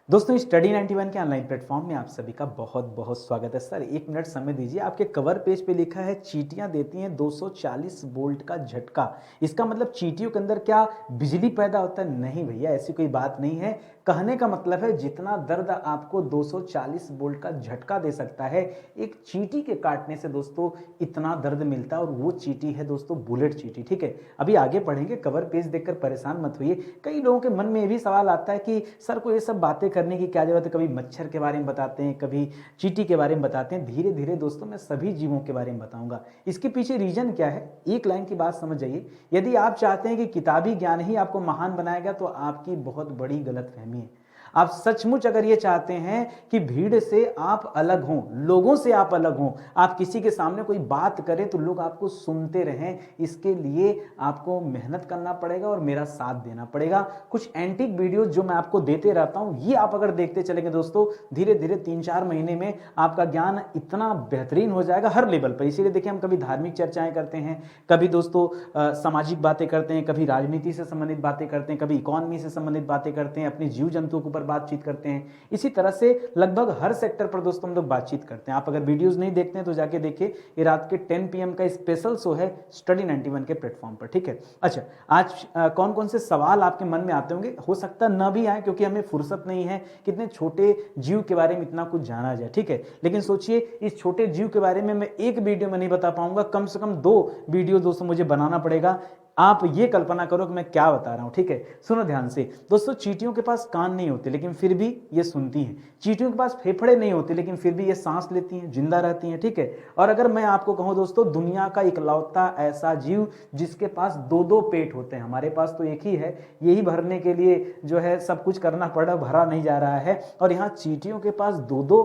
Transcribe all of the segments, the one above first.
दोस्तों स्टडी 91 के online platform में आप सभी का बहुत बहुत स्वागत है। सर 1 मिनट समय दीजिए। आपके कवर पेज पे लिखा है चींटियां देती हैं 240 वोल्ट का झटका। इसका मतलब चींटियों के अंदर क्या बिजली पैदा होता है? नहीं भैया, ऐसी कोई बात नहीं है। कहने का मतलब है जितना दर्द आपको 240 वोल्ट का झटका दे सकता है, एक चींटी के काटने से दोस्तों इतना दर्द मिलता है। और वो चींटी है दोस्तों बुलेट चींटी। ठीक है, अभी आगे पढ़ेंगे। कवर पेज देखकर परेशान मत होइए। कई लोगों के मन में ये भी सवाल आता है कि सर को ये सब बातें करने की क्या जरूरत है? कभी मच्छर के बारे में बताते हैं, कभी चींटी के बारे में बताते हैं। धीरे धीरे दोस्तों मैं सभी जीवों के बारे में बताऊंगा। इसके पीछे रीजन क्या है, एक लाइन की बात समझ जाइए। यदि आप चाहते हैं कि किताबी ज्ञान ही आपको महान बनाएगा तो आपकी बहुत बड़ी गलतफहमी है। आप सचमुच अगर ये चाहते हैं कि भीड़ से आप अलग हों, लोगों से आप अलग हों, आप किसी के सामने कोई बात करें तो लोग आपको सुनते रहें, इसके लिए आपको मेहनत करना पड़ेगा और मेरा साथ देना पड़ेगा। कुछ एंटीक वीडियोस जो मैं आपको देते रहता हूं, ये आप अगर देखते चलेंगे दोस्तों, धीरे धीरे 3-4 महीने में आपका ज्ञान इतना बेहतरीन हो जाएगा हर लेवल पर। इसीलिए देखिए, हम कभी धार्मिक चर्चाएं करते हैं, कभी दोस्तों सामाजिक बातें करते हैं, कभी राजनीति से संबंधित बातें करते हैं, कभी इकोनॉमी से संबंधित बातें करते हैं, अपने जीव जंतुओं के ऊपर बातचीत करते हैं। इसी तरह से लगभग हर सेक्टर पर दोस्तों हम लोग बातचीत करते हैं। आप अगर वीडियोस नहीं देखते हैं तो जाके देखिए, ये रात के 10 PM का स्पेशल शो है स्टडी 91 के प्लेटफॉर्म पर। ठीक है, अच्छा आज कौन कौन से सवाल आपके मन में आते होंगे? हो सकता न भी आए क्योंकि हमें फुर्सत नहीं है कितने छोटे जीव के बारे में इतना कुछ जाना जाए। ठीक है, लेकिन सोचिए इस छोटे जीव के बारे में मैं एक वीडियो में नहीं बता पाऊंगा, कम से कम 2 वीडियो दोस्तों मुझे बनाना पड़ेगा। आप ये कल्पना करो कि मैं क्या बता रहा हूं। ठीक है, सुनो ध्यान से दोस्तों। चींटियों के पास कान नहीं होते लेकिन फिर भी ये सुनती हैं। चींटियों के पास फेफड़े नहीं होते लेकिन फिर भी ये सांस लेती हैं, जिंदा रहती हैं। ठीक है, और अगर मैं आपको कहूं दोस्तों, दुनिया का इकलौता ऐसा जीव जिसके पास 2-2 पेट होते हैं। हमारे पास तो एक ही है, यही भरने के लिए जो है सब कुछ करना पड़ा, भरा नहीं जा रहा है। और यहाँ चींटियों के पास 2-2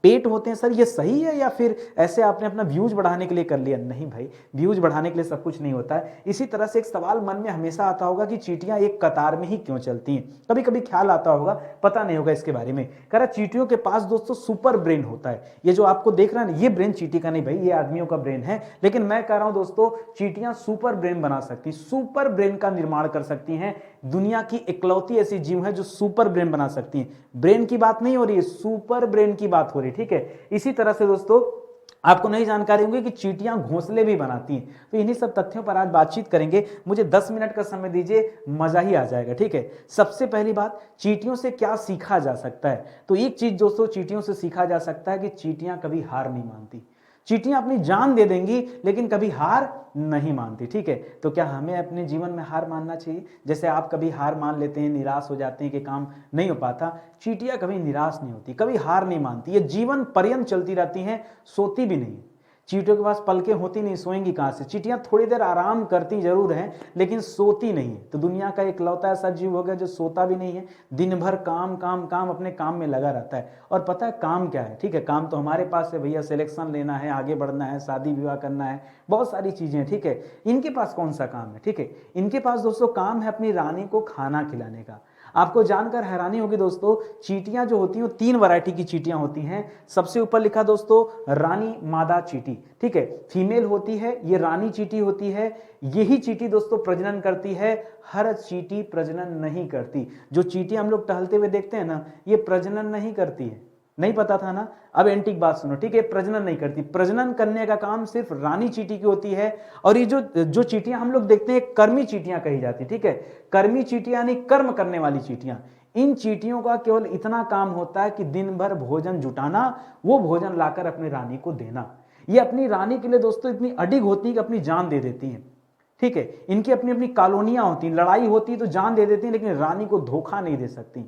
पेट होते हैं। सर ये सही है या फिर ऐसे आपने अपना व्यूज बढ़ाने के लिए कर लिया? नहीं भाई, व्यूज बढ़ाने के लिए सब कुछ नहीं होता है। इसी तरह से एक सवाल मन में हमेशा आता होगा कि चींटियां एक कतार में ही क्यों चलती हैं। कभी कभी ख्याल आता होगा, पता नहीं होगा इसके बारे में। कह रहा चींटियों के पास दोस्तों सुपर ब्रेन होता है। ये जो आपको देख रहा है ना, ये ब्रेन चींटी का नहीं भाई, ये आदमियों का ब्रेन है। लेकिन मैं कह रहा हूं दोस्तों, चींटियां सुपर ब्रेन बना सकती, सुपर ब्रेन का निर्माण कर सकती हैं। दुनिया की इकलौती ऐसी जीव है जो सुपर ब्रेन बना सकती है। ब्रेन की बात नहीं हो रही है, सुपर ब्रेन की बात हो रही है। ठीक है, इसी तरह से दोस्तों आपको नहीं जानकारी होगी कि चींटियां घोंसले भी बनाती हैं। तो इन्हीं सब तथ्यों पर आज बातचीत करेंगे। मुझे 10 मिनट का समय दीजिए, मजा ही आ जाएगा। ठीक है, सबसे पहली बात, चींटियों से क्या सीखा जा सकता है? तो एक चीज दोस्तों चींटियों से सीखा जा सकता है कि चींटियां कभी हार नहीं मानती। चींटियां अपनी जान दे देंगी लेकिन कभी हार नहीं मानती। ठीक है, तो क्या हमें अपने जीवन में हार मानना चाहिए? जैसे आप कभी हार मान लेते हैं, निराश हो जाते हैं कि काम नहीं हो पाता, चींटियां कभी निराश नहीं होती, कभी हार नहीं मानती। ये जीवन पर्यंत चलती रहती हैं, सोती भी नहीं। चींटियों के पास पलकें होती नहीं, सोएंगी कहां से? चींटियां थोड़ी देर आराम करती जरूर हैं लेकिन सोती नहीं है। तो दुनिया का इकलौता ऐसा जीव हो गया जो सोता भी नहीं है, दिन भर काम काम काम अपने काम में लगा रहता है। और पता है काम क्या है? ठीक है, काम तो हमारे पास है भैया, सिलेक्शन लेना है, आगे बढ़ना है, शादी विवाह करना है, बहुत सारी चीजें। ठीक है, इनके पास कौन सा काम है? ठीक है, इनके पास दोस्तों काम है अपनी रानी को खाना खिलाने का। आपको जानकर हैरानी होगी दोस्तों, चींटियां जो होती हैं वो 3 वैरायटी की चींटियां होती हैं। सबसे ऊपर लिखा दोस्तों रानी मादा चींटी। ठीक है, फीमेल होती है, ये रानी चींटी होती है। यही चींटी दोस्तों प्रजनन करती है। हर चींटी प्रजनन नहीं करती। जो चींटियां हम लोग टहलते हुए देखते हैं ना, ये प्रजनन नहीं करती है। नहीं पता था ना? अब एंटीक बात सुनो। ठीक है, प्रजनन नहीं करती। प्रजनन करने का काम सिर्फ रानी चींटी की होती है। और ये जो चींटियां हम लोग देखते हैं, कर्मी चींटियां कही जाती। ठीक है, कर्मी चींटियां यानी कर्म करने वाली चींटियां। इन चींटियों का केवल इतना काम होता है कि दिन भर भोजन जुटाना, वो भोजन लाकर अपनी रानी को देना। ये अपनी रानी के लिए दोस्तों इतनी अडिग होती है कि अपनी जान दे देती हैं। ठीक है, इनकी अपनी अपनी कॉलोनियां होती हैं, लड़ाई होती है तो जान दे देती हैं लेकिन रानी को धोखा नहीं दे सकती।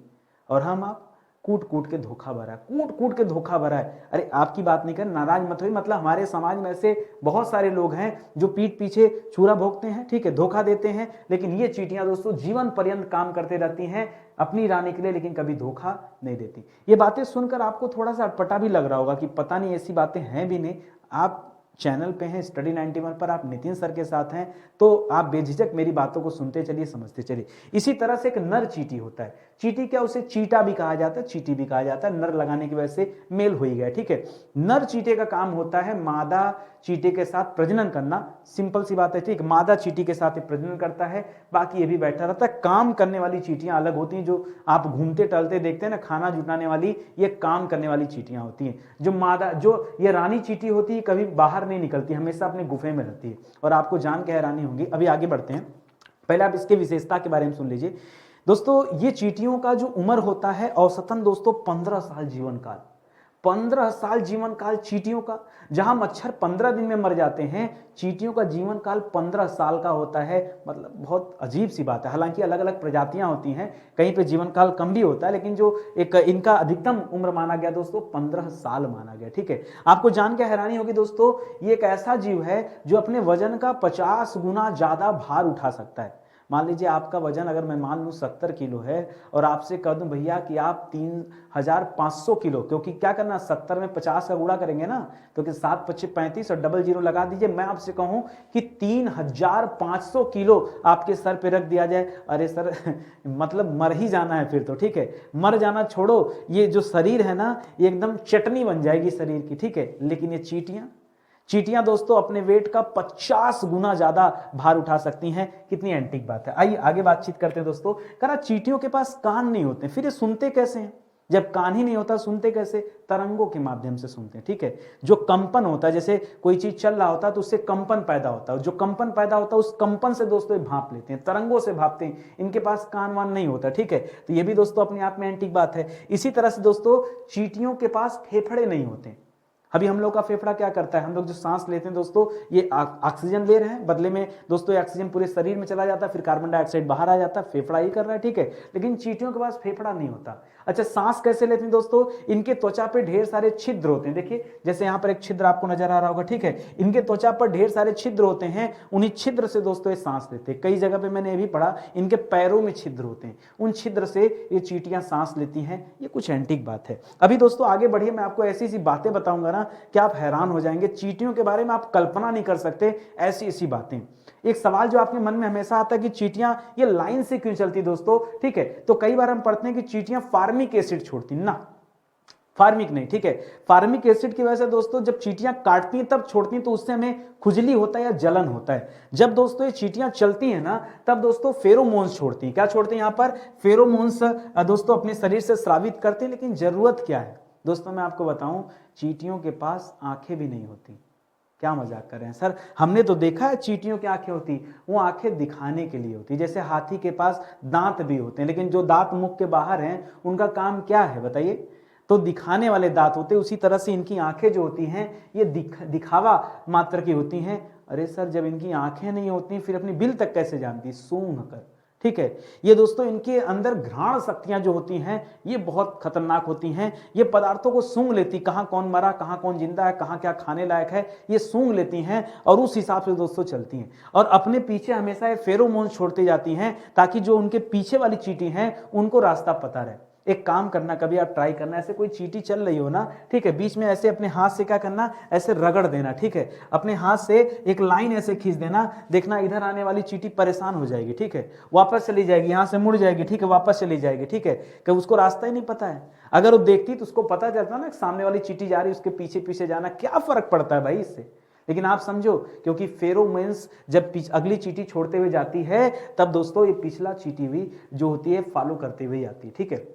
और आप कूट कूट के धोखा भरा है, कूट कूट के धोखा भरा है। अरे आपकी बात नहीं कर, नाराज मत होइए। मतलब हमारे समाज में ऐसे बहुत सारे लोग हैं जो पीठ पीछे छुरा भोंकते हैं, ठीक है, धोखा देते हैं। लेकिन ये चींटियां दोस्तों जीवन पर्यंत काम करते रहती हैं अपनी रानी के लिए, लेकिन कभी धोखा नहीं देती। ये बातें सुनकर आपको थोड़ा सा अटपटा भी लग रहा होगा कि पता नहीं ऐसी बातें हैं भी नहीं। आप चैनल पे हैं स्टडी 91 पर, आप नितिन सर के साथ हैं, तो आप बेझिझक मेरी बातों को सुनते चलिए, समझते चलिए। इसी तरह से एक नर चींटी होता है। चींटी क्या, उसे चीटा भी कहा जाता है, चींटी भी कहा जाता है। नर लगाने की वजह से मेल हो ही गया। ठीक है, नर चींटे का काम होता है मादा चींटी के साथ प्रजनन करना, सिंपल सी बात है, ठीक। मादा चींटी के साथ ये प्रजनन करता है, बाकी ये भी बैठा रहता है। काम करने वाली चींटियां अलग होती हैं, जो आप घूमते टहलते देखते हैं ना, खाना जुटाने वाली, ये काम करने वाली चींटियां होती हैं। जो मादा, जो ये रानी चींटी होती है, कभी बाहर नहीं निकलती, हमेशा अपने गुफे में रहती है। और आपको जान के हैरानी होगी, अभी आगे बढ़ते हैं, पहले आप इसके विशेषता के बारे में सुन लीजिए दोस्तों। ये चींटियों का जो उम्र होता है औसतन दोस्तों 15 साल जीवन काल, 15 साल जीवन काल चींटियों का। जहां मच्छर 15 दिन में मर जाते हैं, चींटियों का जीवन काल 15 साल का होता है। मतलब बहुत अजीब सी बात है। हालांकि अलग अलग प्रजातियां होती हैं, कहीं पे जीवन काल कम भी होता है, लेकिन जो एक इनका अधिकतम उम्र माना गया दोस्तों 15 साल माना गया, ठीक है। आपको जान के हैरानी होगी दोस्तों, ये एक ऐसा जीव है जो अपने वजन का 50 गुना ज्यादा भार उठा सकता है। मान लीजिए आपका वजन अगर मैं मान लूँ 70 किलो है और आपसे कह दूं भैया कि आप 3500 किलो, क्योंकि क्या करना, 70 में 50 का गुणा करेंगे ना, तो कि 7 25 35 और डबल जीरो लगा दीजिए। मैं आपसे कहूं कि 3500 किलो आपके सर पे रख दिया जाए, अरे सर मतलब मर ही जाना है फिर तो, ठीक है। मर जाना छोड़ो, ये जो शरीर है ना, ये एकदम चटनी बन जाएगी शरीर की, ठीक है। लेकिन ये चींटियां दोस्तों अपने वेट का 50 गुना ज्यादा भार उठा सकती हैं। कितनी एंटीक बात है। आइए आगे बातचीत करते हैं दोस्तों। कहा चींटियों के पास कान नहीं होते, फिर ये सुनते कैसे हैं? जब कान ही नहीं होता, सुनते कैसे? तरंगों के माध्यम से सुनते हैं, ठीक है। जो कंपन होता है, जैसे कोई चीज चल रहा होता है तो उससे कंपन पैदा होता है, जो कंपन पैदा होता है उस कंपन से दोस्तों ये भाप लेते हैं, तरंगों से भापते हैं। इनके पास कान वान नहीं होता, ठीक है। तो ये भी दोस्तों अपने आप में एंटीक बात है। इसी तरह से दोस्तों चींटियों के पास फेफड़े नहीं होते। अभी हम लोग का फेफड़ा क्या करता है, हम लोग जो सांस लेते हैं दोस्तों, ये ऑक्सीजन ले रहे हैं, बदले में दोस्तों ये ऑक्सीजन पूरे शरीर में चला जाता है, फिर कार्बन डाइऑक्साइड बाहर आ जाता है, फेफड़ा ही कर रहा है, ठीक है। लेकिन चींटियों के पास फेफड़ा नहीं होता। अच्छा, सांस कैसे लेते हैं दोस्तों? इनके त्वचा पे ढेर सारे छिद्र होते हैं। देखिए जैसे यहाँ पर एक छिद्र आपको नजर आ रहा होगा, ठीक है। इनके त्वचा पर ढेर सारे छिद्र होते हैं, उन्हीं छिद्र से दोस्तों ये सांस लेते हैं। कई जगह पे मैंने ये भी पढ़ा, इनके पैरों में छिद्र होते हैं, उन छिद्र से ये चींटियां सांस लेती हैं। ये कुछ एंटीक बात है। अभी दोस्तों आगे बढ़िए, मैं आपको ऐसी सी बातें बताऊंगा ना कि आप हैरान हो जाएंगे। चींटियों के बारे में आप कल्पना नहीं कर सकते, ऐसी ऐसी बातें। एक सवाल जो आपके मन में हमेशा आता है कि चींटियां ये लाइन से क्यों चलती दोस्तों, ठीक है। तो कई बार हम पढ़ते हैं कि चींटियां फार्मिक एसिड छोड़ती ना, फार्मिक नहीं, ठीक है। फार्मिक एसिड की वजह से दोस्तों जब चींटियां काटती हैं तब छोड़ती हैं, तो उससे हमें खुजली होता है या जलन होता है। जब दोस्तों ये चींटियां चलती हैं ना, तब दोस्तों फेरोमोन्स छोड़ती हैं। क्या छोड़ती हैं? यहाँ पर फेरोमोन्स दोस्तों अपने शरीर से स्रावित करते हैं। लेकिन जरूरत क्या है दोस्तों, मैं आपको बताऊं, चींटियों के पास आंखें भी नहीं होती। क्या मजाक कर रहे हैं सर, हमने तो देखा है चींटियों की आंखें होती, वो आंखें दिखाने के लिए होती। जैसे हाथी के पास दांत भी होते हैं, लेकिन जो दांत मुख के बाहर हैं उनका काम क्या है बताइए, तो दिखाने वाले दांत होते हैं। उसी तरह से इनकी आंखें जो होती हैं ये दिखावा मात्र की होती हैं। अरे सर, जब इनकी आंखें नहीं होती फिर अपनी बिल तक कैसे जानती? सूंघ कर, ठीक है। ये दोस्तों इनके अंदर घ्राण शक्तियां जो होती हैं ये बहुत खतरनाक होती हैं। ये पदार्थों को सूंघ लेती, कहां कौन मरा, कहां कौन जिंदा है, कहां क्या खाने लायक है, ये सूंघ लेती हैं और उस हिसाब से दोस्तों चलती हैं। और अपने पीछे हमेशा ये फेरोमोन्स छोड़ती जाती हैं, ताकि जो उनके पीछे वाली चींटी हैं उनको रास्ता पता रहे। एक काम करना, कभी आप ट्राई करना, ऐसे कोई चींटी चल रही हो ना, ठीक है, बीच में ऐसे अपने हाथ से क्या करना, ऐसे रगड़ देना, ठीक है। अपने हाथ से एक लाइन ऐसे खींच देना, देखना इधर आने वाली चींटी परेशान हो जाएगी, ठीक है, वापस चली जाएगी, यहाँ से मुड़ जाएगी, ठीक है, वापस चली जाएगी, ठीक है, कि उसको रास्ता ही नहीं पता है। अगर वो देखती तो उसको पता चलता ना सामने वाली चींटी जा रही है, उसके पीछे पीछे जाना, क्या फर्क पड़ता है भाई इससे। लेकिन आप समझो, क्योंकि फेरोमोन्स जब अगली चींटी छोड़ते हुए जाती है, तब दोस्तों ये पिछला चींटी भी जो होती है फॉलो करते हुए आती है, ठीक है,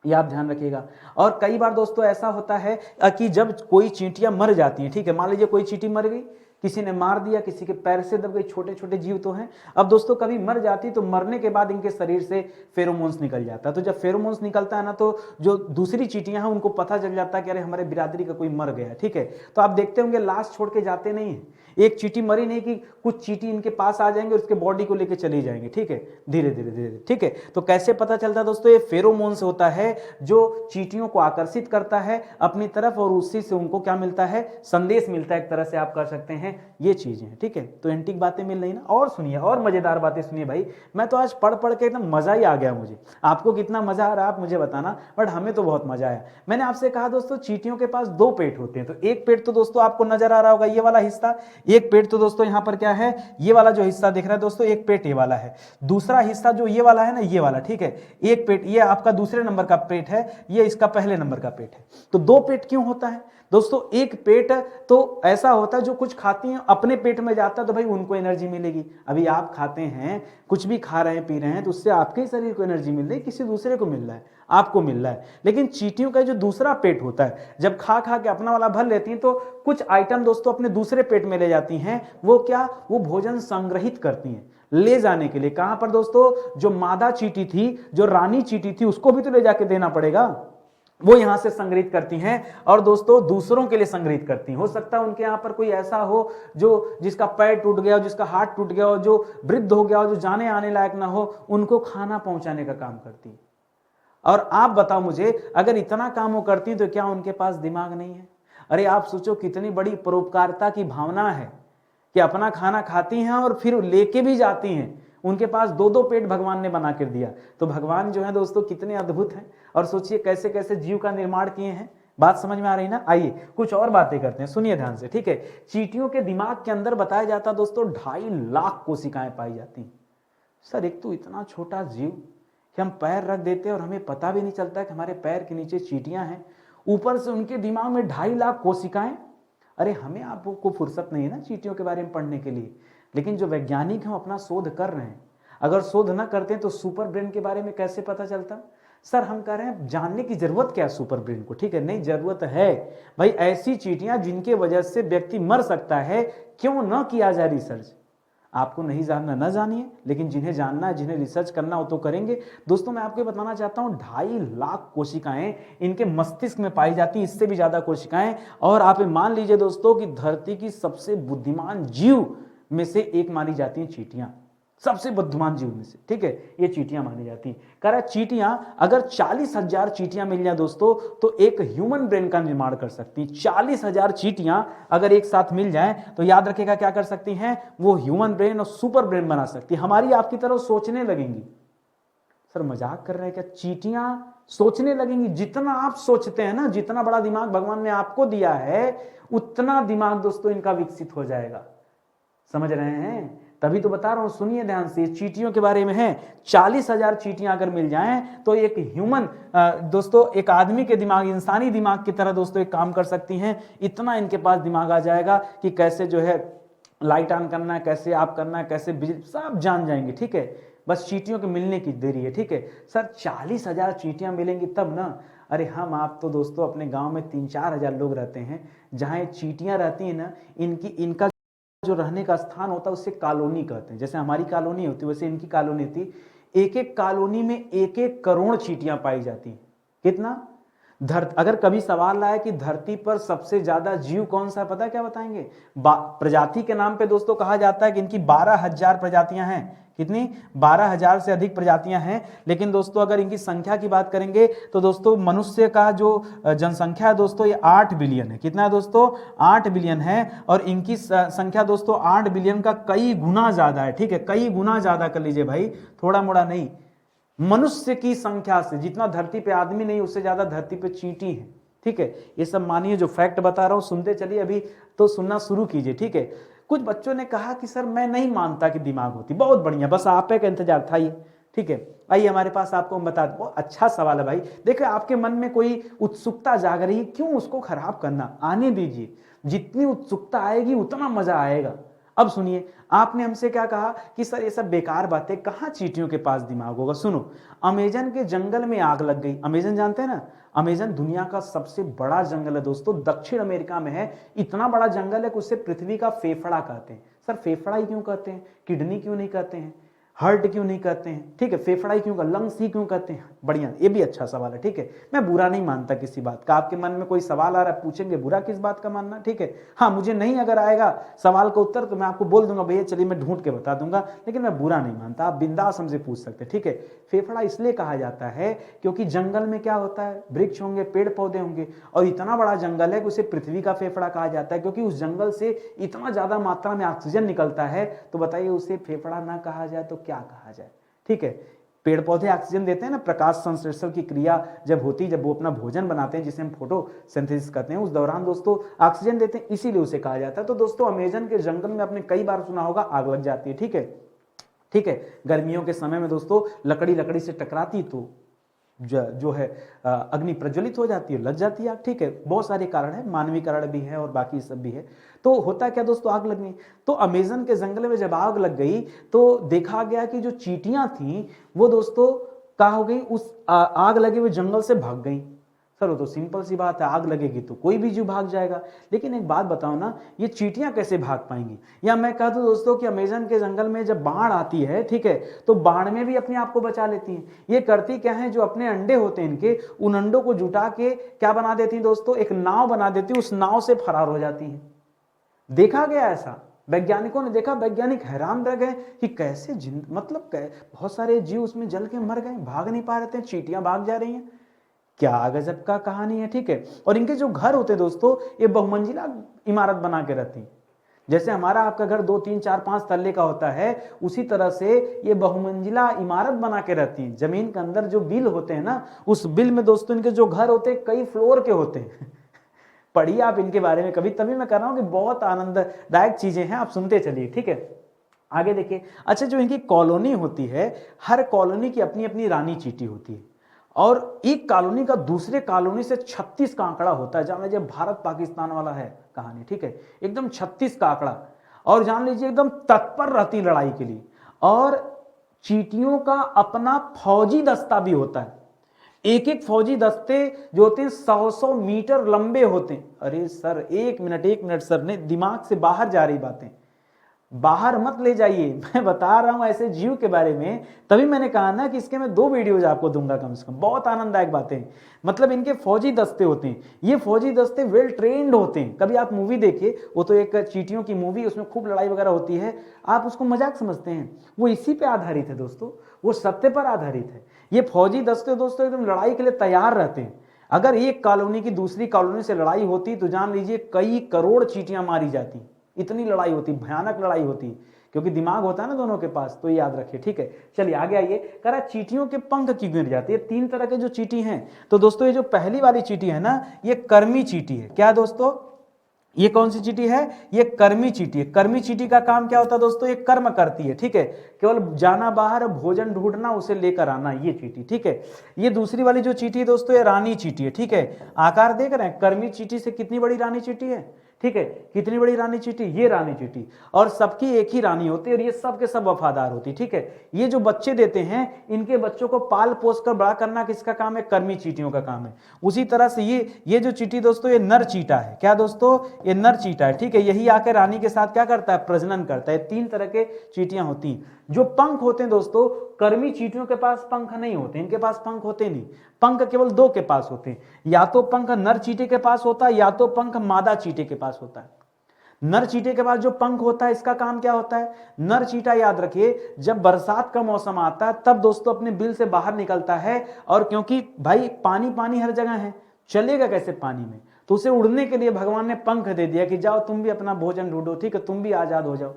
ये आप ध्यान रखिएगा। और कई बार दोस्तों ऐसा होता है कि जब कोई चींटियां मर जाती हैं, ठीक है, मान लीजिए कोई चींटी मर गई, किसी ने मार दिया, किसी के पैर से दब गई, छोटे छोटे जीव तो हैं। अब दोस्तों कभी मर जाती तो मरने के बाद इनके शरीर से फेरोमोन्स निकल जाता है। तो जब फेरोमोन्स निकलता है ना, तो जो दूसरी चींटियां हैं उनको पता चल जाता है कि अरे हमारे बिरादरी का कोई मर गया, ठीक है। तो आप देखते होंगे लाश छोड़ के जाते नहीं है। एक चींटी मरी नहीं कि कुछ चींटी इनके पास आ जाएंगे और उसके बॉडी को लेके चली जाएंगे, ठीक है, धीरे धीरे धीरे, ठीक है। तो कैसे पता चलता है दोस्तों? ये फेरोमोन्स होता है जो चींटियों को आकर्षित करता है अपनी तरफ, और उसी से उनको क्या मिलता है, संदेश मिलता है, एक तरह से आप कर सकते हैं ये चीजें हैं, ठीक है। तो एंटीक बातें मिल रही ना। और सुनिए, और मजेदार बातें सुनिए भाई, मैं तो आज पढ़ पढ़ के एकदम मजा ही आ गया मुझे। आपको कितना मजा आ रहा है आप मुझे बताना, बट हमें तो बहुत मजा आया। मैंने आपसे कहा दोस्तों चींटियों के पास दो पेट होते हैं, तो एक पेट तो दोस्तों आपको नजर आ रहा होगा ये वाला हिस्सा, एक पेट तो दोस्तों यहाँ पर क्या है, ये वाला जो हिस्सा दिख रहा है दोस्तों, एक पेट ये वाला है, दूसरा हिस्सा जो ये वाला है ना, ये वाला, ठीक है। एक पेट ये आपका दूसरे नंबर का पेट है, ये इसका पहले नंबर का पेट है। तो दो पेट क्यों होता है दोस्तों? एक पेट तो ऐसा होता है जो कुछ खाती हैं अपने पेट में जाता है तो भाई उनको एनर्जी मिलेगी। अभी आप खाते हैं, कुछ भी खा रहे हैं पी रहे हैं, तो उससे आपके ही शरीर को एनर्जी मिल रही है, किसी दूसरे को मिल रहा है, आपको मिल रहा है। लेकिन चींटियों का जो दूसरा पेट होता है, जब खा खा के अपना वाला भर लेती हैं तो कुछ आइटम दोस्तों अपने दूसरे पेट में ले जाती हैं। वो क्या, वो भोजन संग्रहित करती हैं ले जाने के लिए। कहां पर दोस्तों? जो मादा चींटी थी, जो रानी चींटी थी, उसको भी तो ले जाके देना पड़ेगा, वो यहां से संग्रहित करती हैं और दोस्तों दूसरों के लिए संग्रहित करती हैं। हो सकता है उनके यहां पर कोई ऐसा हो जो जिसका पैर टूट गया हो, जिसका हाथ टूट गया हो, जो वृद्ध हो गया हो, जो जाने आने लायक ना हो, उनको खाना पहुंचाने का काम करती है। और आप बताओ मुझे, अगर इतना काम वो करती तो क्या उनके पास दिमाग नहीं है? अरे आप सोचो कितनी बड़ी परोपकारिता की भावना है कि अपना खाना खाती हैं और फिर लेके भी जाती हैं। उनके पास दो दो पेट भगवान ने बना कर दिया। तो भगवान जो है दोस्तों कितने अद्भुत हैं, और सोचिए कैसे कैसे जीव का निर्माण किए हैं। बात समझ में आ रही ना? आइए कुछ और बातें करते हैं, सुनिए ध्यान से, ठीक है। चींटियों के दिमाग के अंदर बताया जाता दोस्तों 2.5 लाख कोशिकाएं पाई जाती हैं। सर एक तो इतना छोटा जीव कि हम पैर रख देते हैं और हमें पता भी नहीं चलता कि हमारे पैर के नीचे चींटियां हैं, ऊपर से उनके दिमाग में 2.5 लाख कोशिकाएं। अरे हमें आपको फुर्सत नहीं है ना चींटियों के बारे में पढ़ने के लिए, लेकिन जो वैज्ञानिक हैं अपना शोध कर रहे हैं। अगर शोध ना करते तो सुपर ब्रेन के बारे में कैसे पता चलता? सर हम कह रहे हैं जानने की जरूरत क्या है सुपर ब्रेन को, ठीक है, नहीं जरूरत है भाई। ऐसी चींटियां जिनके वजह से व्यक्ति मर सकता है, क्यों ना किया जाए रिसर्च? आपको नहीं जानना ना जानिए, लेकिन जिन्हें जानना है, जिन्हें रिसर्च करना हो तो करेंगे। दोस्तों मैं आपको बताना चाहता हूं 2.5 लाख कोशिकाएं इनके मस्तिष्क में पाई जाती हैं, इससे भी ज्यादा कोशिकाएं। और आप मान लीजिए दोस्तों कि धरती की सबसे बुद्धिमान जीव में से एक मानी जाती हैं चींटियां, सबसे बुद्धिमान जीव में से, ठीक है, ये चींटियां मानी जाती हैं। कह रहा है चींटियां अगर 40,000 चींटियां मिल जाए दोस्तों तो एक ह्यूमन ब्रेन का निर्माण कर सकती हैं। 40,000 चींटियां अगर एक साथ मिल जाएं तो याद रखेगा क्या कर सकती हैं? वो ह्यूमन ब्रेन और सुपर ब्रेन बना सकती है, हमारी आपकी तरह सोचने लगेंगी। सर मजाक कर रहे हैं क्या? चींटियां सोचने लगेंगी। जितना आप सोचते हैं ना, जितना बड़ा दिमाग भगवान ने आपको दिया है, उतना दिमाग दोस्तों इनका विकसित हो जाएगा। समझ रहे हैं? तभी तो बता रहा हूं, सुनिए ध्यान से। चींटियों के बारे में है 40,000 चींटियां अगर मिल जाएं तो एक ह्यूमन दोस्तों, एक आदमी के दिमाग, इंसानी दिमाग की तरह दोस्तों एक काम कर सकती हैं। इतना इनके पास दिमाग आ जाएगा कि कैसे जो है लाइट ऑन करना है, कैसे आप करना है, कैसे बिजली, सब जान जाएंगे, ठीक है। बस चींटियों के मिलने की देरी है, ठीक है। सर 40,000 चींटियां मिलेंगी तब ना। अरे हम आप तो दोस्तों अपने गांव में 3-4 हजार लोग रहते हैं, जहां ये चींटियां रहती हैं ना, इनका जो रहने का स्थान होता है उससे कॉलोनी कहते हैं। जैसे हमारी कॉलोनी होती वैसे इनकी कॉलोनी थी। एक एक कॉलोनी में 1-1 करोड़ चींटियां पाई जाती। कितना? अगर कभी सवाल आए कि धरती पर सबसे ज्यादा जीव कौन सा है, पता है क्या बताएंगे? प्रजाति के नाम पे दोस्तों कहा जाता है कि इनकी 12,000 प्रजातियां हैं। कितनी? 12,000 से अधिक प्रजातियां हैं। लेकिन दोस्तों अगर इनकी संख्या की बात करेंगे तो दोस्तों मनुष्य का जो जनसंख्या है दोस्तों ये 8 बिलियन है। कितना है दोस्तों? 8 बिलियन है। और इनकी संख्या दोस्तों 8 बिलियन का कई गुना ज्यादा है, ठीक है, कई गुना ज्यादा कर लीजिए भाई, थोड़ा मोड़ा नहीं। मनुष्य की संख्या से जितना धरती पे आदमी नहीं उससे ज्यादा धरती पे चींटी है, ठीक है। ये सब मानिए, जो फैक्ट बता रहा हूं सुनते चलिए, अभी तो सुनना शुरू कीजिए, ठीक है। कुछ बच्चों ने कहा कि सर मैं नहीं मानता कि दिमाग होती। बहुत बढ़िया, बस आप का इंतजार था ये, ठीक है। आइए हमारे पास, आपको हम बता दें। बहुत अच्छा सवाल है भाई। देखिए आपके मन में कोई उत्सुकता जाग रही है, क्यों उसको खराब करना? आने दीजिए, जितनी उत्सुकता आएगी उतना मजा आएगा। अब सुनिए, आपने हमसे क्या कहा कि सर ये सब बेकार बातें, कहां चींटियों के पास दिमाग होगा? सुनो, अमेजन के जंगल में आग लग गई। अमेजन जानते हैं ना? अमेजन दुनिया का सबसे बड़ा जंगल है दोस्तों, दक्षिण अमेरिका में है। इतना बड़ा जंगल है कि उसे पृथ्वी का फेफड़ा कहते हैं। सर फेफड़ा ही क्यों कहते हैं? किडनी क्यों नहीं कहते हैं? हार्ट क्यों नहीं कहते हैं? ठीक है, फेफड़ा ही क्यों, लंग्स ही क्यों कहते हैं? बढ़िया, ये भी अच्छा सवाल है, ठीक है। मैं बुरा नहीं मानता किसी बात का, आपके मन में कोई सवाल आ रहा है पूछेंगे, बुरा किस बात का मानना, ठीक है। हाँ, मुझे नहीं अगर आएगा सवाल का उत्तर तो मैं आपको बोल दूंगा भैया चलिए मैं ढूंढ के बता दूंगा, लेकिन मैं बुरा नहीं मानता, आप बिंदास हमसे पूछ सकते हैं, ठीक है। फेफड़ा इसलिए कहा जाता है क्योंकि जंगल में क्या होता है, वृक्ष होंगे, पेड़ पौधे होंगे, और इतना बड़ा जंगल है कि उसे पृथ्वी का फेफड़ा कहा जाता है, क्योंकि उस जंगल से इतना ज्यादा मात्रा में ऑक्सीजन निकलता है, तो बताइए उसे फेफड़ा ना कहा जाए तो क्या कहा जाए, ठीक है। पेड़ पौधे ऑक्सीजन देते हैं ना, प्रकाश संश्लेषण की क्रिया जब होती है, जब वो अपना भोजन बनाते हैं जिसे हम फोटोसिंथेसिस कहते हैं, उस दौरान दोस्तों ऑक्सीजन देते हैं, इसीलिए उसे कहा जाता है। तो दोस्तों अमेजन के जंगल में आपने कई बार सुना होगा आग लग जाती है, ठीक है, ठीक है। गर्मियों के समय में दोस्तों लकड़ी लकड़ी से टकराती तो जो है अग्नि प्रज्वलित हो जाती है, लग जाती है आग, ठीक है। बहुत सारे कारण है, मानवीय कारण भी है और बाकी सब भी है। तो होता क्या दोस्तों, आग लगनी, तो अमेजन के जंगल में जब आग लग गई तो देखा गया कि जो चींटियां थी वो दोस्तों क्या हो गई, उस आग लगे हुए जंगल से भाग गई। सर वो तो सिंपल सी बात है, आग लगेगी तो कोई भी जीव भाग जाएगा, लेकिन एक बात बताओ ना, ये चींटियां कैसे भाग पाएंगी। या मैं कह दूं दोस्तों कि अमेजन के जंगल में जब बाढ़ आती है, ठीक है, तो बाढ़ में भी अपने आप को बचा लेती हैं। ये करती क्या है, जो अपने अंडे होते हैं इनके, उन अंडों को जुटा के क्या बना देती हैं दोस्तों, एक नाव बना देती, उस नाव से फरार हो जाती है। देखा गया ऐसा, वैज्ञानिकों ने देखा, वैज्ञानिक हैरान रह गए कि कैसे मतलब बहुत सारे जीव उसमें जल के मर गए, भाग नहीं पा रहे थे, चींटियां भाग जा रही हैं, क्या गजब का कहानी है, ठीक है। और इनके जो घर होते दोस्तों, ये बहुमंजिला इमारत बना के रहती, जैसे हमारा आपका घर 2 3 4 5 तल्ले का होता है, उसी तरह से ये बहुमंजिला इमारत बना के रहती है। जमीन के अंदर जो बिल होते हैं ना, उस बिल में दोस्तों इनके जो घर होते हैं कई फ्लोर के होते हैं। पढ़िए आप इनके बारे में कभी, तभी मैं कर रहा हूं कि बहुत आनंददायक चीजें हैं, आप सुनते चलिए, ठीक है। आगे देखिए, अच्छा जो इनकी कॉलोनी होती है, हर कॉलोनी की अपनी अपनी रानी चींटी होती है, और एक कॉलोनी का दूसरे कॉलोनी से 36 का आंकड़ा होता है। जान लीजिए भारत पाकिस्तान वाला है कहानी, ठीक है, एकदम 36 का आंकड़ा। और जान लीजिए एकदम तत्पर रहती लड़ाई के लिए। और चींटियों का अपना फौजी दस्ता भी होता है, एक एक फौजी दस्ते जो होते हैं 100 मीटर लंबे होते हैं। अरे सर एक मिनट सर, ने दिमाग से बाहर जा रही बातें, बाहर मत ले जाइए, मैं बता रहा हूं ऐसे जीव के बारे में, तभी मैंने कहा ना कि इसके मैं 2 वीडियोज आपको दूंगा कम से कम, बहुत आनंददायक बातें। मतलब इनके फौजी दस्ते होते हैं, ये फौजी दस्ते वेल ट्रेंड होते हैं। कभी आप मूवी देखिए, वो तो एक चींटियों की मूवी, उसमें खूब लड़ाई वगैरह होती है, आप उसको मजाक समझते हैं, वो इसी पे आधारित है दोस्तों, वो सत्य पर आधारित है। ये फौजी दस्ते दोस्तों एकदम लड़ाई के लिए तैयार रहते हैं। अगर एक कॉलोनी की दूसरी कॉलोनी से लड़ाई होती तो जान लीजिए कई करोड़ चींटियां मारी जाती, इतनी लड़ाई होती, भयानक लड़ाई होती, क्योंकि दिमाग होता है ना दोनों के पास, तो याद रखिए, ठीक है। चलिए आगे आइए, कह रहा चींटियों के पंख क्यों गिर जाते हैं। 3 तरह के जो चींटी हैं, तो दोस्तों ये जो पहली वाली चींटी है ना, ये कर्मी चींटी है। क्या दोस्तों, ये कौन सी चींटी है, ये कर्मी चींटी है। कर्मी चींटी का काम क्या होता है दोस्तों, ये कर्म करती है, ठीक है, केवल जाना बाहर, भोजन ढूंढना, उसे लेकर आना, ये चींटी, ठीक है। ये दूसरी वाली जो चींटी है दोस्तों, ये रानी चींटी है, ठीक है। आकार देख रहे हैं, कर्मी चींटी से कितनी बड़ी रानी चींटी है, ठीक है, कितनी बड़ी रानी चींटी, ये रानी चींटी, और सबकी एक ही रानी होती है, और ये सब के सब वफादार होती, ठीक है। ये जो बच्चे देते हैं, इनके बच्चों को पाल पोस कर बड़ा करना किसका काम है, कर्मी चींटियों का काम है। उसी तरह से ये जो चींटी दोस्तों, ये नर चींटा है। क्या दोस्तों, ये नर चींटा है, ठीक है। यही आकर रानी के साथ क्या करता है, प्रजनन करता है। 3 तरह के चींटियां होती हैं। जो पंख होते हैं दोस्तों, कर्मी चींटियों के पास पंख नहीं होते, इनके पास पंख होते नहीं, पंख केवल 2 के पास होते हैं। या तो पंख नर चींटे के पास होता है, या तो पंख मादा चींटे के पास होता है। नर चींटे के पास जो पंख होता है, इसका काम क्या होता है, नर चींटा याद रखिए, जब बरसात का मौसम आता है तब दोस्तों अपने बिल से बाहर निकलता है, और क्योंकि भाई पानी पानी हर जगह है, चलेगा कैसे पानी में, तो उसे उड़ने के लिए भगवान ने पंख दे दिया कि जाओ तुम भी अपना भोजन ढूंढो, ठीक है, तुम भी आजाद हो जाओ,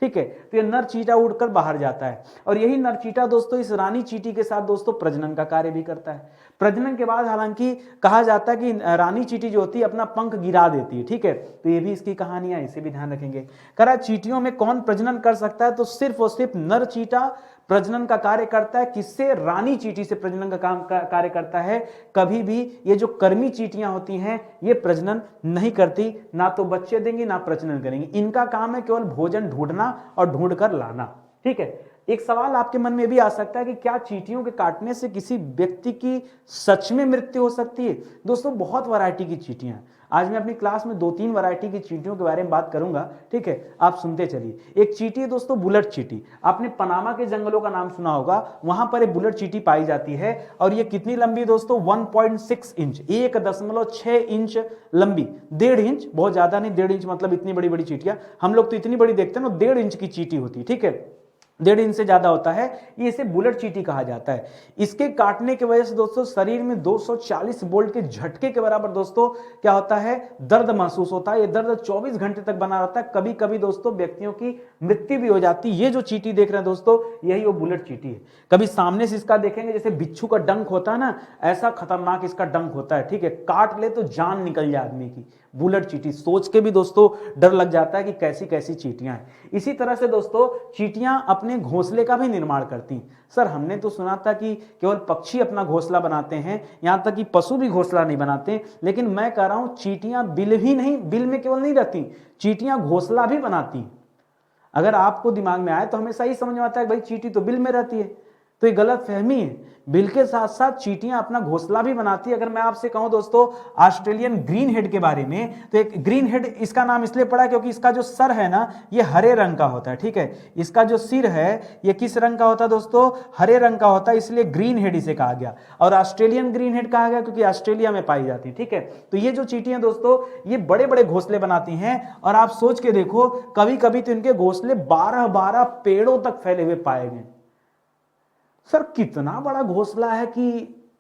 ठीक है। तो ये नर चींटा उड़कर बाहर जाता है, और यही नर चींटा दोस्तों इस रानी चींटी के साथ दोस्तों प्रजनन का कार्य भी करता है। प्रजनन के बाद हालांकि कहा जाता है कि रानी चींटी जो होती है अपना पंख गिरा देती है, ठीक है। तो ये भी इसकी कहानियां, इसे भी ध्यान रखेंगे। कह रहा चींटियों में कौन प्रजनन कर सकता है, तो सिर्फ और सिर्फ नर चींटा प्रजनन का कार्य करता है। किससे, रानी चींटी से प्रजनन का कार्य करता है। कभी भी ये जो कर्मी चींटियां होती हैं, ये प्रजनन नहीं करती, ना तो बच्चे देंगी ना प्रजनन करेंगी। इनका काम है केवल भोजन ढूंढना और ढूंढ कर लाना, ठीक है। एक सवाल आपके मन में भी आ सकता है कि क्या चींटियों के काटने से किसी व्यक्ति की सच में मृत्यु हो सकती है? दोस्तों बहुत वैरायटी की चींटियां हैं। आज मैं अपनी क्लास में 2-3 वैरायटी की चींटियों के बारे में बात करूंगा, ठीक है, आप सुनते चलिए। एक चींटी है दोस्तों बुलेट चींटी। आपने पनामा के जंगलों का नाम सुना होगा, वहां पर एक बुलेट चींटी पाई जाती है और ये कितनी लंबी है दोस्तों? 1.6 इंच, 1.6 इंच लंबी। 1.5 इंच बहुत ज्यादा नहीं, 1.5 इंच मतलब इतनी बड़ी बड़ी चींटियां, हम लोग तो इतनी बड़ी देखते हैं ना, 1.5 इंच की चींटी होती है, ठीक है, 1.5 इंच से ज्यादा होता है, ये इसे बुलेट चींटी कहा जाता है। इसके काटने की वजह से दोस्तों शरीर में 240 वोल्ट के झटके के बराबर दोस्तों क्या होता है? दर्द महसूस होता है। ये दर्द 24 घंटे तक बना रहता है। कभी कभी दोस्तों व्यक्तियों की मृत्यु भी हो जाती है। ये जो चींटी देख रहे हैं दोस्तों, यही वो बुलेट चींटी है। कभी सामने से इसका देखेंगे जैसे बिच्छू का डंक होता है ना, ऐसा खतरनाक इसका डंक होता है, ठीक है, काट ले तो जान निकल जाए आदमी की। बुलेट चींटी सोच के भी दोस्तों डर लग जाता है कि कैसी कैसी चींटियां हैं। इसी तरह से दोस्तों चींटियां अपने घोंसले का भी निर्माण करती। सर हमने तो सुना था कि केवल पक्षी अपना घोंसला बनाते हैं, यहां तक कि पशु भी घोंसला नहीं बनाते, लेकिन मैं कह रहा हूं चींटियां बिल ही नहीं, बिल में केवल नहीं रहती, चींटियां घोंसला भी बनाती। अगर आपको दिमाग में आए तो हमेशा ही समझ में आता है भाई चींटी तो बिल में रहती है, तो ये गलत फहमी है। बिल के साथ साथ चींटियां अपना घोंसला भी बनाती है। अगर मैं आपसे कहूं दोस्तों ऑस्ट्रेलियन ग्रीन हेड के बारे में, तो एक ग्रीन हेड इसका नाम इसलिए पड़ा क्योंकि इसका जो सर है ना ये हरे रंग का होता है, ठीक है, इसका जो सिर है ये किस रंग का होता है दोस्तों? हरे रंग का होता है, इसलिए ग्रीन हेड इसे कहा गया। और ऑस्ट्रेलियन ग्रीन हेड कहा गया क्योंकि ऑस्ट्रेलिया में पाई जाती है, ठीक है। तो ये जो चींटियां दोस्तों ये बड़े बड़े घोंसले बनाती हैं, और आप सोच के देखो कभी कभी तो इनके घोंसले 12-12 पेड़ों तक फैले हुए पाए गए। सर कितना बड़ा घोंसला है कि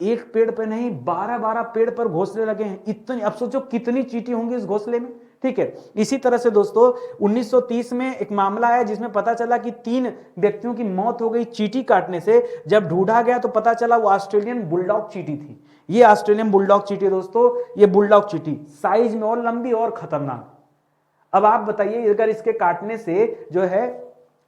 एक पेड़ पे नहीं 12-12 पेड़ पर घोंसले लगे हैं। इतनी, अब सोचो कितनी चींटी होंगी इस घोंसले में, ठीक है। इसी तरह से दोस्तों 1930 में एक मामला आया जिसमें पता चला कि 3 व्यक्तियों की मौत हो गई चींटी काटने से। जब ढूंढा गया तो पता चला वो ऑस्ट्रेलियन बुलडॉग चींटी थी। ये ऑस्ट्रेलियन बुलडॉग चींटी दोस्तों, ये बुलडॉग चींटी साइज में और लंबी और खतरनाक। अब आप बताइए अगर इसके काटने से जो है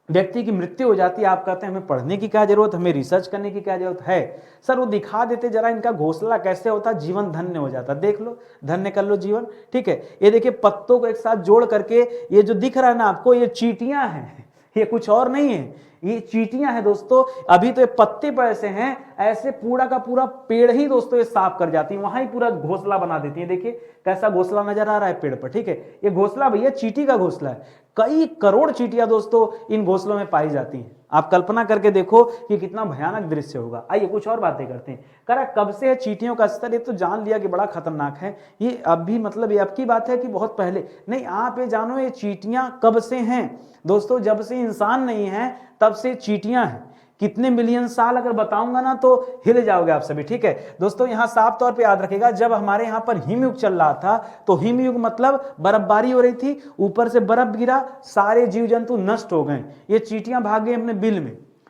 व्यक्ति की मृत्यु हो जाती है, आप कहते हैं हमें पढ़ने की क्या जरूरत, हमें रिसर्च करने की क्या जरूरत है? सर वो दिखा देते जरा इनका घोंसला कैसे होता, जीवन धन्य हो जाता। देख लो, धन्य कर लो जीवन, ठीक है। ये देखिए पत्तों को एक साथ जोड़ करके ये जो दिख रहा है ना आपको, ये चींटियां हैं, ये कुछ और नहीं है, ये चींटियां हैं दोस्तों। अभी तो ये पत्ते पर ऐसे हैं, ऐसे पूरा का पूरा पेड़ ही दोस्तों ये साफ कर जाती है, वहां ही पूरा घोंसला बना देती है। देखिए कैसा घोंसला नजर आ रहा है पेड़ पर, ठीक है। ये घोंसला भैया चींटी का घोंसला है। कई करोड़ चींटियां दोस्तों इन घोंसलों में पाई जाती हैं। आप कल्पना करके देखो कि कितना भयानक दृश्य होगा। आइए कुछ और बातें करते हैं। करा कब से है चींटियों का स्तर, ये तो जान लिया कि बड़ा खतरनाक है। ये अभी मतलब ये अब की बात है कि बहुत पहले नहीं, आप ये जानो ये चींटियां कब से हैं दोस्तों? जब से इंसान नहीं है तब से चींटियां हैं। कितने मिलियन साल अगर बताऊंगा ना तो हिल जाओगे आप सभी, ठीक है। दोस्तों यहां साफ तौर पे याद रखेगा, जब हमारे यहां पर हिमयुग चल रहा था तो हिमयुग मतलब बर्फबारी हो रही थी, ऊपर से बर्फ गिरा, सारे जीव जंतु नष्ट हो गए। ये चींटियां भाग गई अपने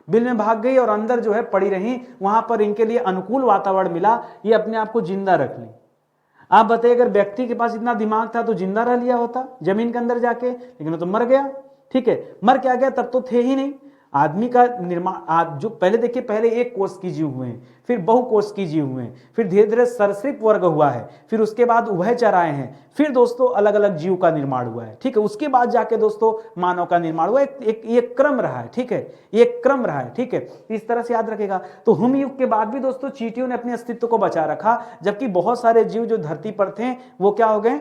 बिल में भाग गई और अंदर जो है पड़ी रही। वहां पर इनके लिए अनुकूल वातावरण मिला, ये अपने आप को जिंदा रख ली। आप बताइए अगर व्यक्ति के पास इतना दिमाग था तो जिंदा रह लिया होता जमीन के अंदर जाके, लेकिन वो तो मर गया, ठीक है। मर क्या गया, तब तो थे ही नहीं। आदमी का निर्माण जो पहले देखिए, पहले एक कोष की जीव हुए हैं, फिर बहुकोष की जीव हुए हैं, फिर धीरे धीरे सरीसृप वर्ग हुआ है, फिर उसके बाद उभयचर आए हैं, फिर दोस्तों अलग अलग जीव का निर्माण हुआ है, ठीक है। उसके बाद जाके दोस्तों मानव का निर्माण हुआ। एक क्रम रहा है, ठीक है, एक क्रम रहा है, ठीक है। इस तरह से याद रखेगा। तो हिमयुग के बाद भी दोस्तों चींटियों ने अपने अस्तित्व को बचा रखा, जबकि बहुत सारे जीव जो धरती पर थे वो क्या हो गए,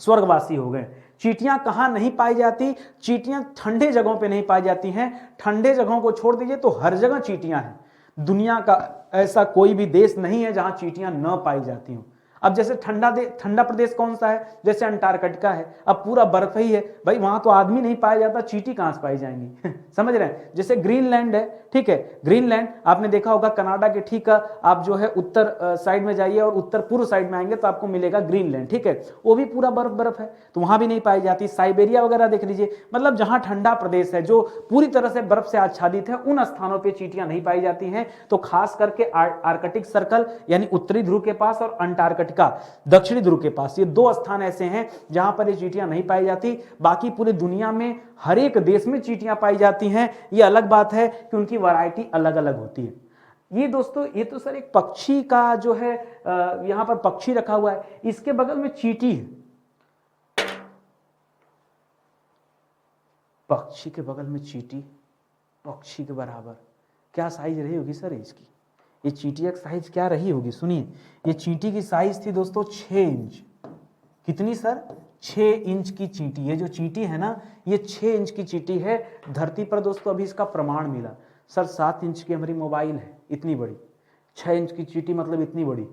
स्वर्गवासी हो गए। चींटियां कहां नहीं पाई जाती? चींटियां ठंडे जगहों पे नहीं पाई जाती हैं। ठंडे जगहों को छोड़ दीजिए तो हर जगह चींटियां हैं। दुनिया का ऐसा कोई भी देश नहीं है जहां चींटियां न पाई जाती हों। अब जैसे ठंडा प्रदेश कौन सा है? जैसे अंटार्कटिका है, अब पूरा बर्फ ही है भाई, वहां तो आदमी नहीं पाया जाता, चींटी कहां से पाई जाएंगी? समझ रहे हैं। जैसे ग्रीनलैंड है, ठीक है, ग्रीनलैंड आपने देखा होगा कनाडा के ठीक आप जो है उत्तर साइड में जाइए और उत्तर पूर्व साइड में आएंगे तो आपको मिलेगा ग्रीनलैंड, ठीक है, वो भी पूरा बर्फ है, तो वहां भी नहीं पाई जाती। साइबेरिया वगैरह देख लीजिए, मतलब जहां ठंडा प्रदेश है जो पूरी तरह से बर्फ से आच्छादित है, उन स्थानों पर चींटियां नहीं पाई जाती हैं। तो खास करके आर्कटिक सर्कल यानी उत्तरी ध्रुव के पास और अंटार्कटिका दक्षिणी ध्रुव के पास, ये 2 स्थान ऐसे हैं जहां पर ये चींटियां नहीं पाई जाती। बाकी पूरी दुनिया में हर एक देश में चींटियां पाई जाती हैं। ये अलग बात है कि उनकी वैरायटी अलग अलग होती है। ये दोस्तों ये तो सर एक पक्षी का जो है यहां पर पक्षी रखा हुआ है, इसके बगल में चींटी है। पक्षी के बगल में चींटी, पक्षी के बराबर। क्या साइज रही होगी सर इसकी? ये चींटिया की साइज क्या रही होगी? सुनिए, ये चींटी की साइज थी दोस्तों 6 इंच। कितनी सर? 6 इंच की चींटी। ये जो चींटी है ना, ये 6 इंच की चींटी है। धरती पर दोस्तों अभी इसका प्रमाण मिला। सर 7 इंच की हमारी मोबाइल है, इतनी बड़ी। 6 इंच की चींटी मतलब इतनी बड़ी,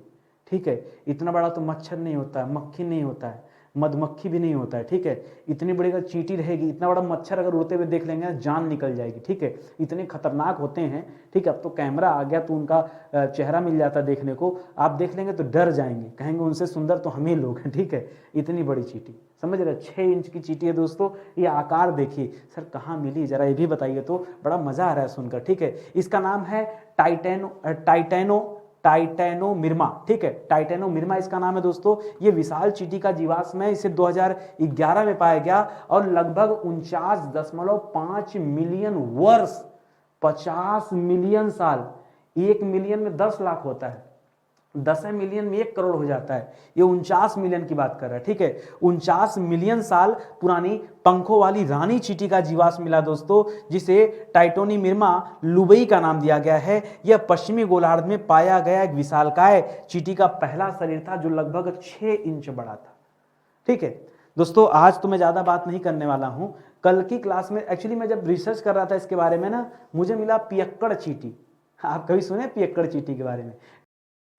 ठीक है। इतना बड़ा तो मच्छर नहीं होता है, मक्खी नहीं होता है, मधुमक्खी भी नहीं होता है, ठीक है। इतनी बड़ी अगर चींटी रहेगी, इतना बड़ा मच्छर अगर उड़ते हुए देख लेंगे जान निकल जाएगी, ठीक है। इतने खतरनाक होते हैं, ठीक है। अब तो कैमरा आ गया तो उनका चेहरा मिल जाता है देखने को, आप देख लेंगे तो डर जाएंगे, कहेंगे उनसे सुंदर तो हम ही लोग हैं, ठीक है। इतनी बड़ी चींटी, समझ रहे? 6 इंच की चींटी है दोस्तों। ये आकार देखिए सर, कहाँ मिली जरा ये भी बताइए तो, बड़ा मजा आ रहा है सुनकर, ठीक है। इसका नाम है टाइटेनोमिर्मा, ठीक है। टाइटेनोमिर्मा इसका नाम है दोस्तों। ये विशाल चींटी का जीवाश्म है। इसे 2011 में पाया गया और लगभग 49.5 मिलियन वर्ष, 50 मिलियन साल, 1 मिलियन में 10 लाख होता है, 10 मिलियन में 1 करोड़ हो जाता है। ये 49 मिलियन की बात कर रहा है, ठीक है। 49 मिलियन साल पुरानी पंखों वाली रानी चींटी का जीवाश्म मिला दोस्तों, जिसे टाइटोनिमिर्मा लुबई का नाम दिया गया है। यह पश्चिमी गोलार्ध में पाया गया एक विशालकाय चींटी का पहला शरीर था जो लगभग 6 इंच बड़ा था, ठीक है। दोस्तों आज तो मैं ज्यादा बात नहीं करने वाला हूं। कल की क्लास में एक्चुअली मैं जब रिसर्च कर रहा था इसके बारे में ना, मुझे मिला पियक्कड़ चींटी। आप कभी सुने पियक्कड़ चींटी के बारे में?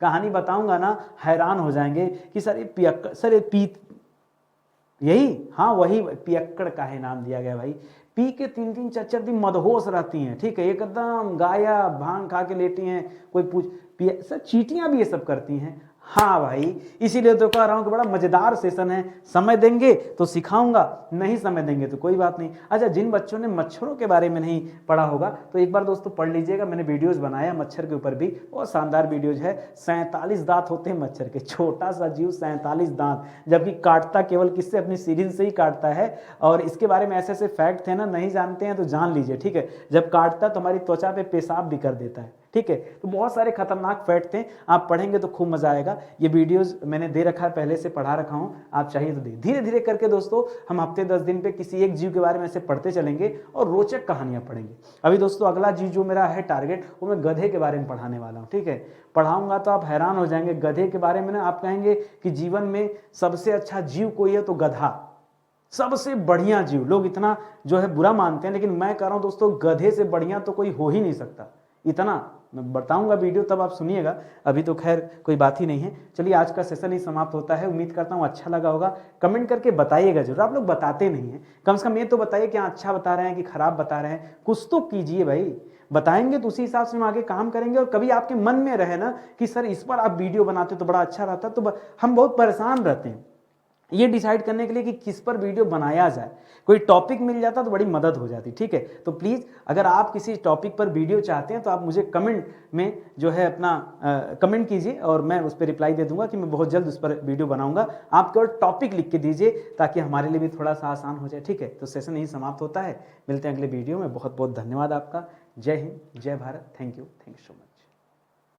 कहानी बताऊंगा ना, हैरान हो जाएंगे कि सर ये पियक्कड़, सर ये यही, हाँ वही पियक्कड़ का है नाम दिया गया भाई। पी के 3-3 4-4 दिन मदहोश रहती हैं, ठीक है। एकदम गाया भांग खा के लेटी हैं, कोई सर चींटियां भी ये सब करती हैं। हाँ भाई, इसीलिए तो कह रहा हूं कि बड़ा मजेदार सेशन है। समय देंगे तो सिखाऊंगा, नहीं समय देंगे तो कोई बात नहीं। अच्छा, जिन बच्चों ने मच्छरों के बारे में नहीं पढ़ा होगा तो एक बार दोस्तों पढ़ लीजिएगा। मैंने वीडियोस बनाया मच्छर के ऊपर भी, बहुत शानदार वीडियोज है। 47 दांत होते हैं मच्छर के, छोटा सा जीव 47 दांत, जबकि काटता केवल किससे? अपनी सिरिंज से ही काटता है। और इसके बारे में ऐसे ऐसे फैक्ट थे ना, नहीं जानते हैं तो जान लीजिए, ठीक है। जब काटता तो हमारी त्वचा पे पेशाब भी कर देता है, ठीक है। तो बहुत सारे खतरनाक फैक्ट थे, आप पढ़ेंगे तो खूब मजा आएगा। ये वीडियोस मैंने दे रखा है, पहले से पढ़ा रखा हूं, आप चाहिए तो दे। धीरे धीरे करके दोस्तों हम हफ्ते 10 दिन पे किसी एक जीव के बारे में ऐसे पढ़ते चलेंगे और रोचक कहानियां पढ़ेंगे। अभी दोस्तों अगला जीव जो मेरा है टारगेट, वो मैं गधे के बारे में पढ़ाने वाला हूं, ठीक है। पढ़ाऊंगा तो आप हैरान हो जाएंगे गधे के बारे में ना। आप कहेंगे कि जीवन में सबसे अच्छा जीव कोई है तो गधा, सबसे बढ़िया जीव। लोग इतना जो है बुरा मानते हैं, लेकिन मैं कह रहा हूं दोस्तों गधे से बढ़िया तो कोई हो ही नहीं सकता। इतना मैं बताऊंगा वीडियो, तब आप सुनिएगा, अभी तो खैर कोई बात ही नहीं है। चलिए आज का सेशन ही समाप्त होता है। उम्मीद करता हूं अच्छा लगा होगा। कमेंट करके बताइएगा जरूर, आप लोग बताते नहीं हैं, कम से कम ये तो बताइए कि अच्छा बता रहे हैं कि खराब बता रहे हैं, कुछ तो कीजिए भाई। बताएंगे तो उसी हिसाब से हम आगे काम करेंगे। और कभी आपके मन में रहे ना कि सर इस पर आप वीडियो बनाते तो बड़ा अच्छा रहता, तो हम बहुत परेशान रहते हैं ये डिसाइड करने के लिए कि किस पर वीडियो बनाया जाए। कोई टॉपिक मिल जाता तो बड़ी मदद हो जाती, ठीक है। तो प्लीज़ अगर आप किसी टॉपिक पर वीडियो चाहते हैं तो आप मुझे कमेंट में जो है अपना कमेंट कीजिए और मैं उस पर रिप्लाई दे दूंगा कि मैं बहुत जल्द उस पर वीडियो बनाऊंगा। आप केवल टॉपिक लिख के दीजिए ताकि हमारे लिए भी थोड़ा सा आसान हो जाए, ठीक है। तो सेशन यही समाप्त होता है, मिलते हैं अगले वीडियो में। बहुत बहुत धन्यवाद आपका। जय हिंद, जय Bharat, thank you so much.